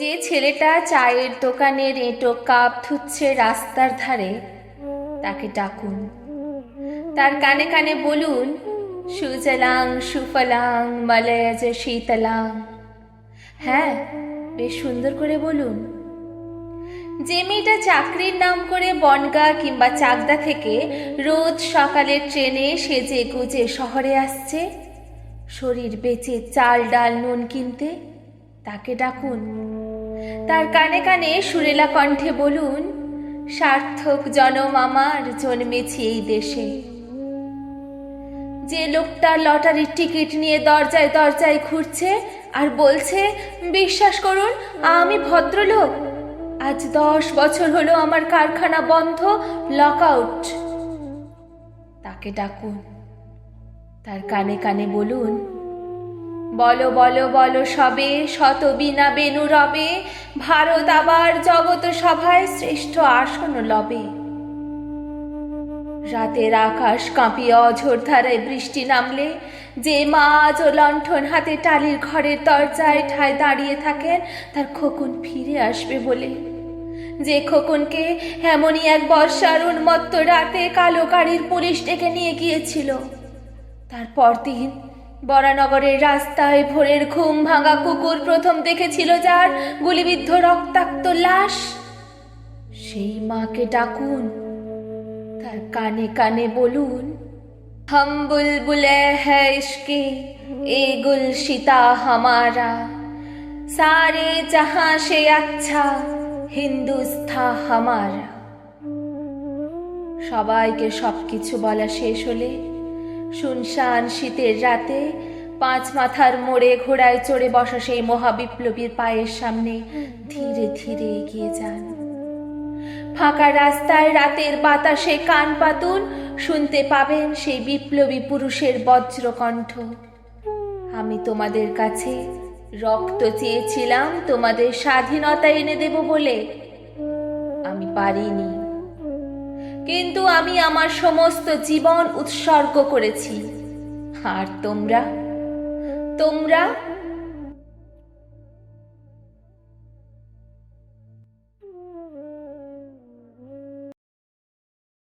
যে ছেলেটা চায়ের দোকানের এঁটো কাপ ধুচ্ছে রাস্তার ধারে, তাকে ডাকুন। তার কানে কানে বলুন, সুজলাং সুফলাং মলয়জ শীতলাং। হ্যাঁ, বেশ সুন্দর করে বলুন। যে মেয়েটা চাকরির নাম করে বনগাঁ কিংবা চাকদা থেকে রোজ সকালের ট্রেনে সেজে গুজে শহরে আসছে, শরীর বেচে চাল ডাল নুন কিনতে, তাকে ডাকুন। তার কানে কানে সুরেলা কণ্ঠে বলুন, সার্থক জনম আমার জন্মেছি এই দেশে। যে লোকটা লটারির টিকিট নিয়ে দরজায় দরজায় ঘুরছে আর বলছে, বিশ্বাস করুন আমি ভদ্রলোক, আজ 10 বছর হলো আমার কারখানা বন্ধ, লক আউট, তাকে ডাকুন। তার কানে কানে বলুন, বলো বলো বলো সবে, শত বিনা বেনু রবে, ভারত আবার জগত সভায় শ্রেষ্ঠ আসন লবে। রাতের আকাশ কাঁপিয়ে অঝোর ধারায় বৃষ্টি নামলে যে মা আজ লণ্ঠন হাতে টালির ঘরের দরজায় ঠায় দাঁড়িয়ে থাকেন তার খোকন ফিরে আসবে বলে, যে খোকনকে এমনই এক বর্ষার উন্মত্ত রাতে কালো গাড়ির পুলিশ ডেকে নিয়ে গিয়েছিল, তার পরদিন বরানগরের রাস্তায় ভোরের ঘুম ভাঙা কুকুর প্রথম দেখেছিল যার গুলিবিদ্ধ রক্তাক্ত লাশ, সেই মাকে ডাকুন। তার কানে কানে বলুন, हम बुलबुले है इश्के ए गुलशिता हमारा, सारे जहां से अच्छा हिंदुस्तान हमारा। সবাইকে সবকিছু বলা শেষ হলে শুনশান শীতের রাতে 5 মাথার মোড়ে ঘোড়ায় চড়ে বসা সেই মহাবিপ্লবীর পায়ের সামনে ধীরে ধীরে এগিয়ে যান। ফাঁকা রাস্তায় রাতের বাতাসে কান পাতুন, শুনতে পাবেন সেই বিপ্লবী পুরুষের বজ্রকণ্ঠ, আমি তোমাদের কাছে রক্ত চেয়েছিলাম তোমাদের স্বাধীনতা এনে দেব বলে, আমি পারিনি, কিন্তু আমি আমার সমস্ত জীবন উৎসর্গ করেছি। আর তোমরা তোমরা